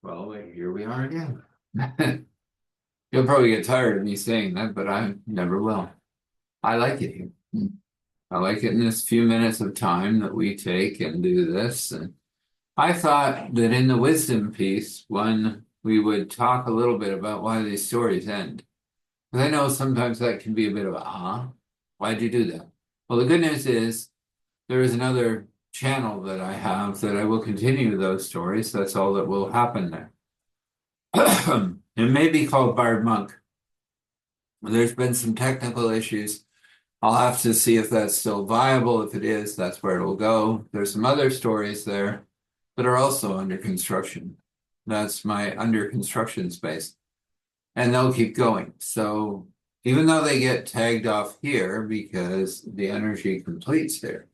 Well, here we are again. You'll probably get tired of me saying that, but I never will. I like it here. I like it in this few minutes of time that we take and do this. And I thought that in the wisdom piece, one, we would talk a little bit about why these stories end. Because I know sometimes that can be a bit of a, why'd you do that? Well, the good news is there is another channel that I have that I will continue those stories. That's all that will happen there. It may be called Bard Monk. There's been some technical issues. I'll have to see if that's still viable. If it is, that's where it'll go. There's some other stories there that are also under construction. That's my under construction space. And they'll keep going. So even though they get tagged off here because the energy completes here,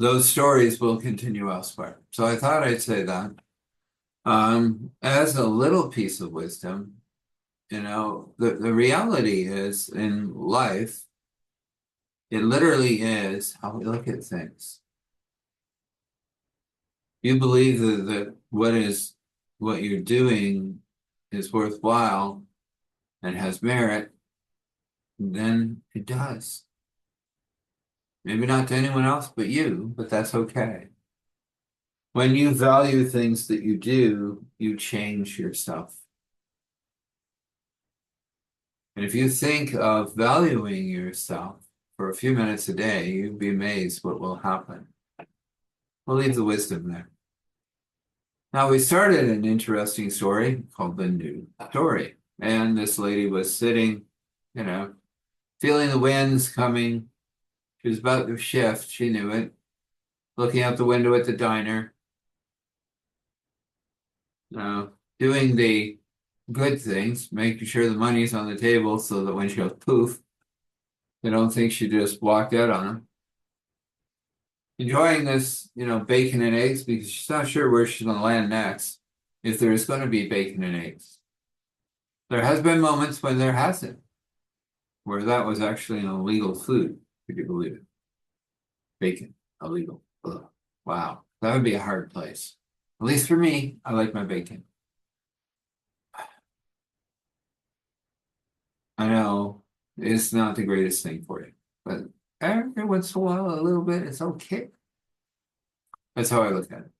those stories will continue elsewhere. So I thought I'd say that. As a little piece of wisdom, the reality is in life, it literally is how we look at things. You believe that what you're doing is worthwhile and has merit, then it does. Maybe not to anyone else but you, but that's okay. When you value things that you do, you change yourself. And if you think of valuing yourself for a few minutes a day, you'd be amazed what will happen. We'll leave the wisdom there. Now, we started an interesting story called The New Story. And this lady was sitting, you know, feeling the winds coming. She was about to shift. She knew it. Looking out the window at the diner, doing the good things, making sure the money's on the table so that when she goes poof, they don't think she just walked out on them. Enjoying this, bacon and eggs because she's not sure where she's going to land next, if there is going to be bacon and eggs. There has been moments when there hasn't, where that was actually an illegal food. Could you believe it? Bacon, illegal. Ugh. Wow, that would be a hard place. At least for me, I like my bacon. I know it's not the greatest thing for you, but every once in a while, a little bit, it's okay. That's how I look at it.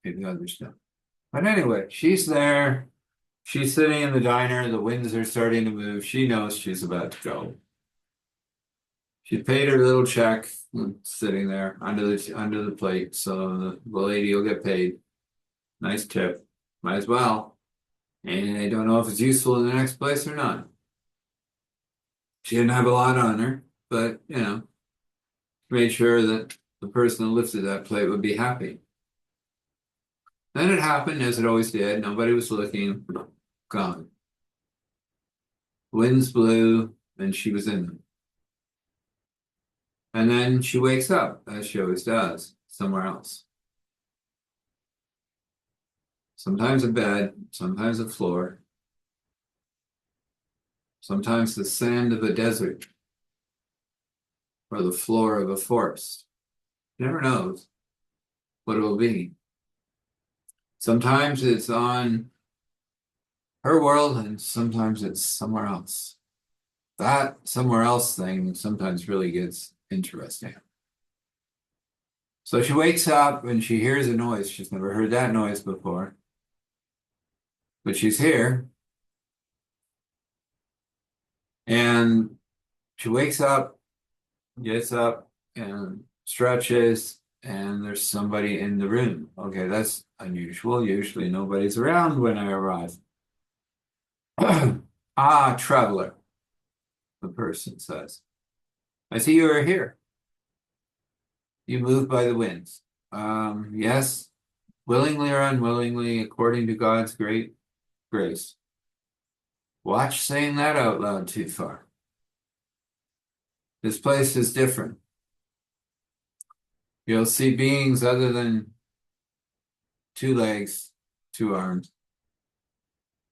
Maybe others don't. But anyway, she's there. She's sitting in the diner. The winds are starting to move. She knows she's about to go. She paid her little check, sitting there under the plate, so the lady will get paid. Nice tip. Might as well. And I don't know if it's useful in the next place or not. She didn't have a lot on her, but made sure that the person who lifted that plate would be happy. Then it happened as it always did. Nobody was looking. Gone. Winds blew, and she was in them. And then she wakes up, as she always does, somewhere else. Sometimes a bed, sometimes a floor, sometimes the sand of a desert or the floor of a forest. Never knows what it will be. Sometimes it's on her world and sometimes it's somewhere else. That somewhere else thing sometimes really gets interesting. So she wakes up and she hears a noise. She's never heard that noise before. But she's here. And she wakes up, gets up, and stretches, and there's somebody in the room. Okay, that's unusual. Usually nobody's around when I arrive. Ah, traveler, the person says. I see you are here. You move by the winds. Yes, willingly or unwillingly, according to God's great grace. Watch saying that out loud too far. This place is different. You'll see beings other than two legs, two arms.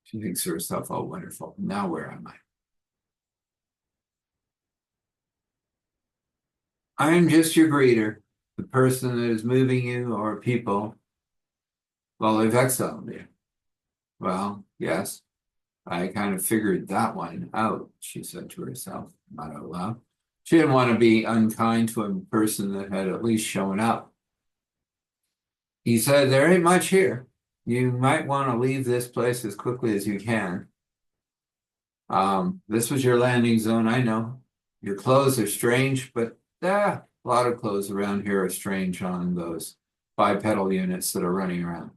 She thinks to herself, oh, wonderful. Now where am I? I am just your greeter, the person that is moving you or people. Well, they've exiled you. Well, yes, I kind of figured that one out, she said to herself, not out loud. She didn't want to be unkind to a person that had at least shown up. He said, there ain't much here. You might want to leave this place as quickly as you can. This was your landing zone, I know. Your clothes are strange, but a lot of clothes around here are strange on those bipedal units that are running around.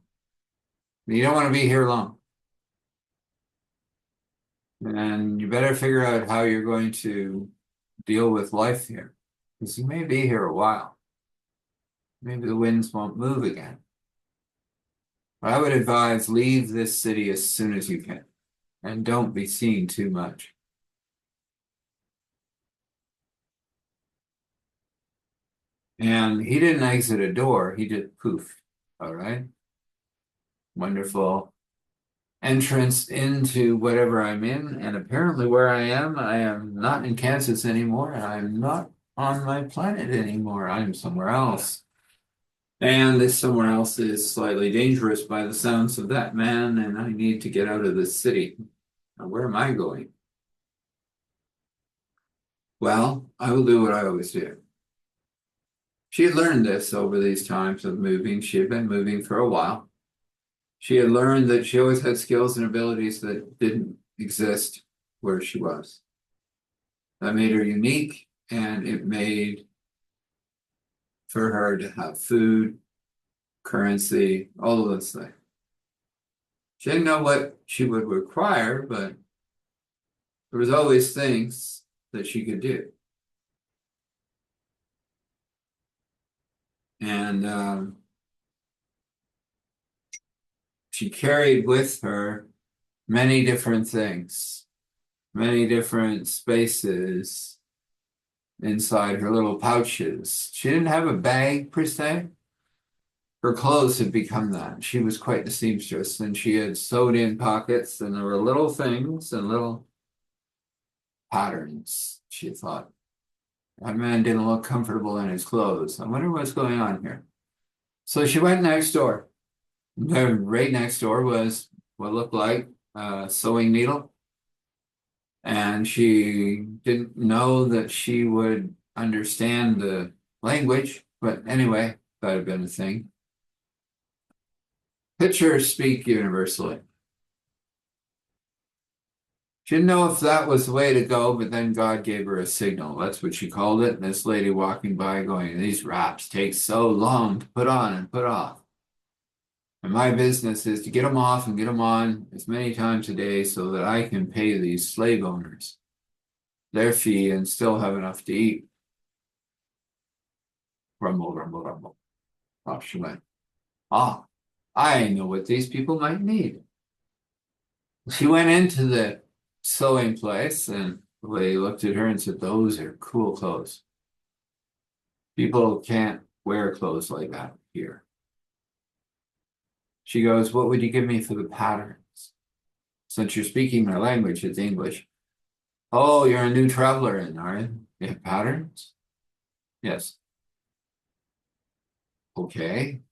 You don't want to be here long. And you better figure out how you're going to deal with life here. Because you may be here a while. Maybe the winds won't move again. But I would advise leave this city as soon as you can. And don't be seen too much. And he didn't exit a door, he just poofed. All right. Wonderful entrance into whatever I'm in. And apparently where I am not in Kansas anymore. And I'm not on my planet anymore. I'm somewhere else. And this somewhere else is slightly dangerous by the sounds of that man, and I need to get out of this city. Now, where am I going? Well, I will do what I always do. She had learned this over these times of moving. She had been moving for a while. She had learned that she always had skills and abilities that didn't exist where she was. That made her unique, and it made for her to have food, currency, all of those things. She didn't know what she would require, but there was always things that she could do. And she carried with her many different things, many different spaces inside her little pouches. She didn't have a bag per se. Her clothes had become that. She was quite the seamstress, and she had sewed in pockets, and there were little things and little patterns, she thought. That man didn't look comfortable in his clothes. I wonder what's going on here. So she went next door. Right next door was what looked like a sewing needle. And she didn't know that she would understand the language, but anyway, that had been a thing. Pictures speak universally. She didn't know if that was the way to go, but then God gave her a signal. That's what she called it. And this lady walking by going, these wraps take so long to put on and put off. And my business is to get them off and get them on as many times a day so that I can pay these slave owners their fee and still have enough to eat. Rumble, rumble, rumble. Off she went. Ah, I know what these people might need. She went into the sewing place and the lady looked at her and said, those are cool clothes. People can't wear clothes like that here. She goes, what would you give me for the patterns? Since you're speaking my language, it's English. Oh, you're a new traveler in, are you? You have patterns? Yes. Okay.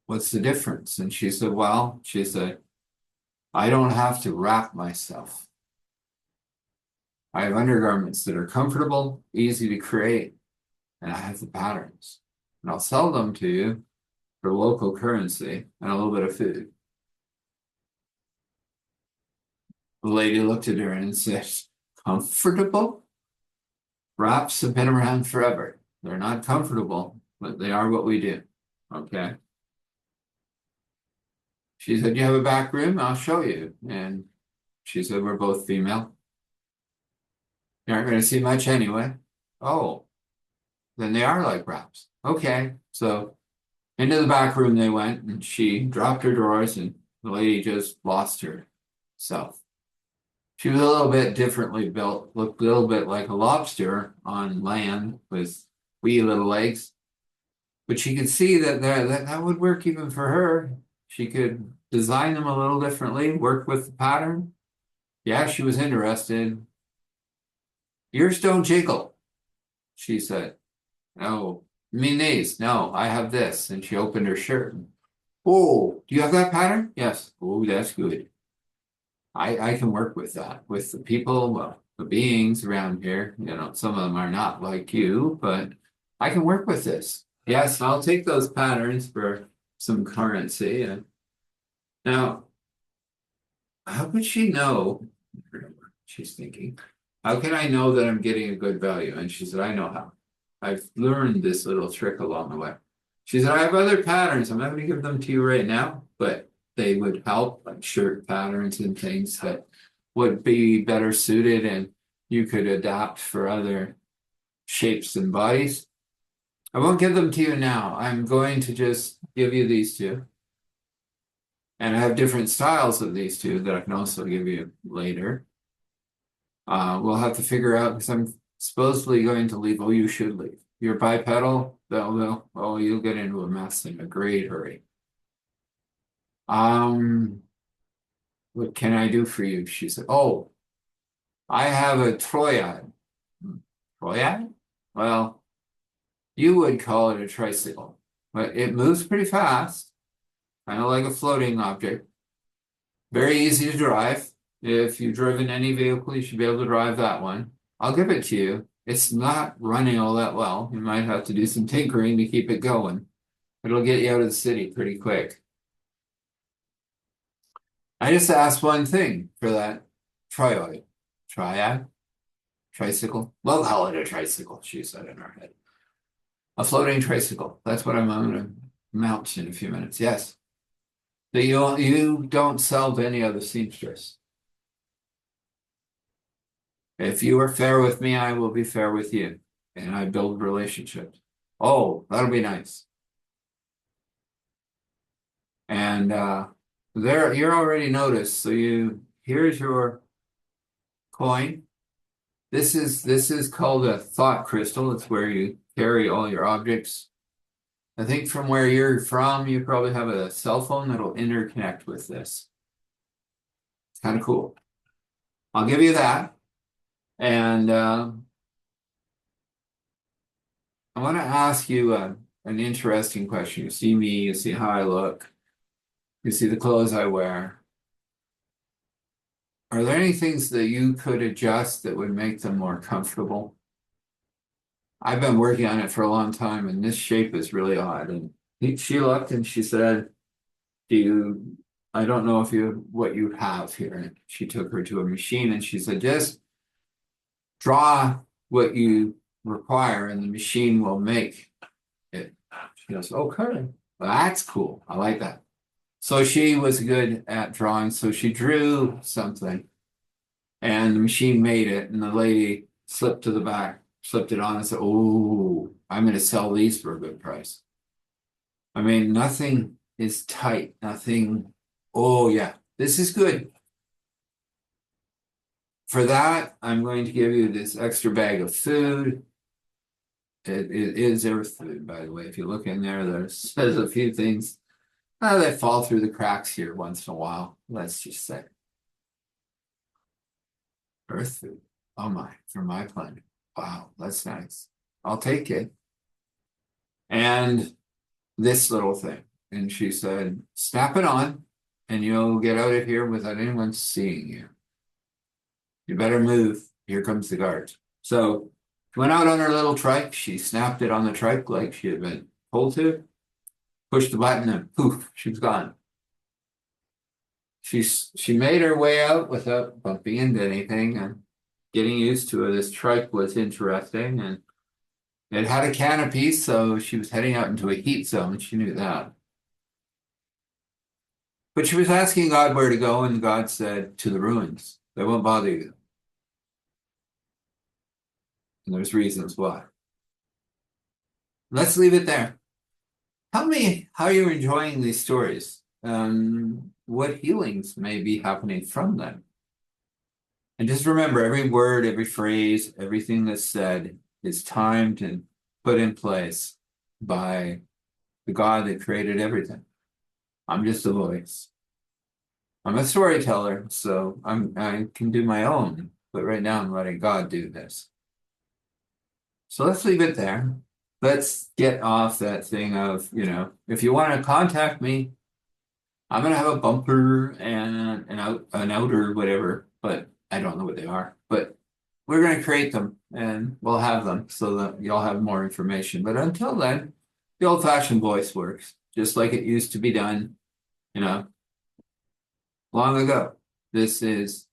What's the difference? And she said, well, she said, I don't have to wrap myself. I have undergarments that are comfortable, easy to create, and I have the patterns. And I'll sell them to you for local currency and a little bit of food. The lady looked at her and said, comfortable? Wraps have been around forever. They're not comfortable, but they are what we do. Okay. She said, you have a back room? I'll show you. And she said, we're both female. You aren't going to see much anyway. Oh, then they are like wraps. Okay. So into the back room they went, and she dropped her drawers, and the lady just lost herself. She was a little bit differently built, looked a little bit like a lobster on land with wee little legs. But she could see that would work even for her. She could design them a little differently, work with the pattern. Yeah, she was interested. Yours don't jiggle, she said. Oh, You mean these? No, I have this. And she opened her shirt. Oh, do you have that pattern? Yes. Oh, that's good. I can work with that. With the people, well, the beings around here, some of them are not like you, but I can work with this. Yes, I'll take those patterns for some currency. And now, how could she know? She's thinking, how can I know that I'm getting a good value? And she said, I know how. I've learned this little trick along the way. She said, I have other patterns. I'm not going to give them to you right now, but they would help, like shirt patterns and things that would be better suited and you could adapt for other shapes and bodies. I won't give them to you now. I'm going to just give you these two. And I have different styles of these two that I can also give you later. We'll have to figure out because I'm supposedly going to leave. Oh, you should leave. You're bipedal, oh, you'll get into a mess in a great hurry. What can I do for you? She said, oh, I have a Troyad. Troyad? Well, you would call it a tricycle, but it moves pretty fast, kind of like a floating object. Very easy to drive. If you've driven any vehicle, you should be able to drive that one. I'll give it to you. It's not running all that well. You might have to do some tinkering to keep it going. It'll get you out of the city pretty quick. I just asked one thing for that trioid. Triad? Tricycle? We'll call it a tricycle, she said in her head. A floating tricycle. That's what I'm going to mount in a few minutes. Yes. But you don't sell to any other seamstress. If you are fair with me, I will be fair with you. And I build relationships. Oh, that'll be nice. And there you're already noticed. So here's your coin. This is called a thought crystal. It's where you carry all your objects. I think from where you're from, you probably have a cell phone that'll interconnect with this. It's kind of cool. I'll give you that. And I want to ask you an interesting question. You see me, you see how I look, you see the clothes I wear. Are there any things that you could adjust that would make them more comfortable? I've been working on it for a long time, and this shape is really odd. And she looked and she said, I don't know what you have here. And she took her to a machine and she said, just draw what you require and the machine will make it. She goes, okay, well, that's cool. I like that. So she was good at drawing. So she drew something and the machine made it. And the lady slipped to the back, slipped it on and said, oh, I'm going to sell these for a good price. I mean, nothing is tight. Nothing. Oh, yeah, this is good. For that, I'm going to give you this extra bag of food. It is earth food, by the way. If you look in there, there's a few things that fall through the cracks here once in a while. Let's just say. Earth food. Oh my, from my planet. Wow, that's nice. I'll take it. And this little thing. And she said, snap it on and you'll get out of here without anyone seeing you. You better move. Here comes the guards. So she went out on her little trike. She snapped it on the trike like she had been told to. Pushed the button and poof, she was gone. She made her way out without bumping into anything, and getting used to it. This trike was interesting, and it had a canopy, so she was heading out into a heat zone. She knew that. But she was asking God where to go, and God said, to the ruins. They won't bother you. And there's reasons why. Let's leave it there. Tell me how you're enjoying these stories. What healings may be happening from them. And just remember, every word, every phrase, everything that's said is timed and put in place by the God that created everything. I'm just a voice. I'm a storyteller, so I can do my own, but right now I'm letting God do this. So let's leave it there. let's get off that thing of, if you want to contact me, I'm gonna have a bumper and an outer whatever, but I don't know what they are. But we're gonna create them and we'll have them so that you'll have more information. But until then, the old-fashioned voice works, just like it used to be done, you know, long ago. This is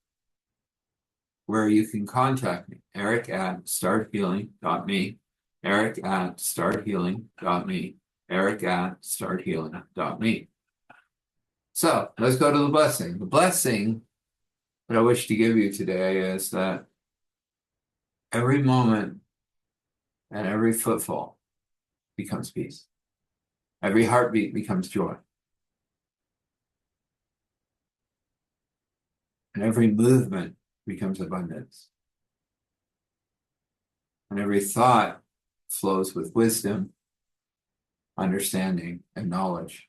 where you can contact me, eric@starthealing.me, eric@starthealing.me, eric@starthealing.me. So let's go to the blessing. The blessing that I wish to give you today is that every moment and every footfall becomes peace. Every heartbeat becomes joy. And every movement becomes abundance. And every thought flows with wisdom, understanding, and knowledge,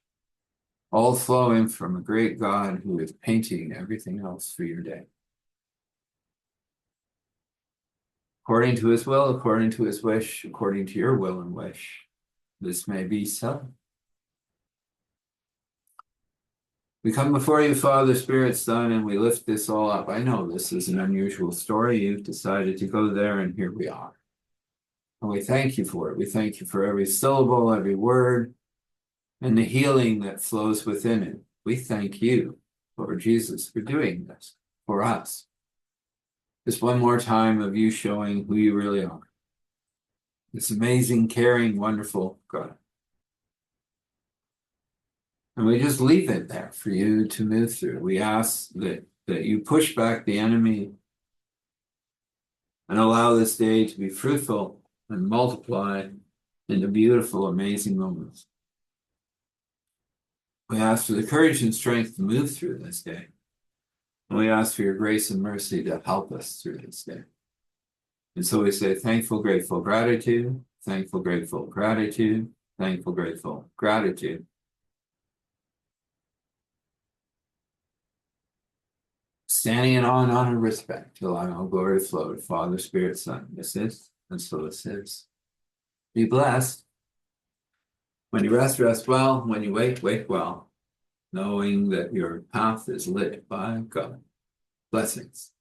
all flowing from a great God who is painting everything else for your day. According to his will, according to his wish, according to your will and wish, this may be so. We come before you, Father, Spirit, Son, and we lift this all up. I know this is an unusual story. You've decided to go there, and here we are. And we thank you for it. We thank you for every syllable, every word, and the healing that flows within it. We thank you, Lord Jesus, for doing this for us. Just one more time of you showing who you really are. This amazing, caring, wonderful God. And we just leave it there for you to move through. We ask that you push back the enemy and allow this day to be fruitful and multiply into beautiful, amazing moments. We ask for the courage and strength to move through this day. And we ask for your grace and mercy to help us through this day. And so we say thankful, grateful, gratitude, thankful, grateful, gratitude, thankful, grateful, gratitude. Standing in awe and honor and respect, allowing all glory to flow to Father, Spirit, Son. This is, and so this is. Be blessed. When you rest, rest well. When you wake, wake well, knowing that your path is lit by God. Blessings.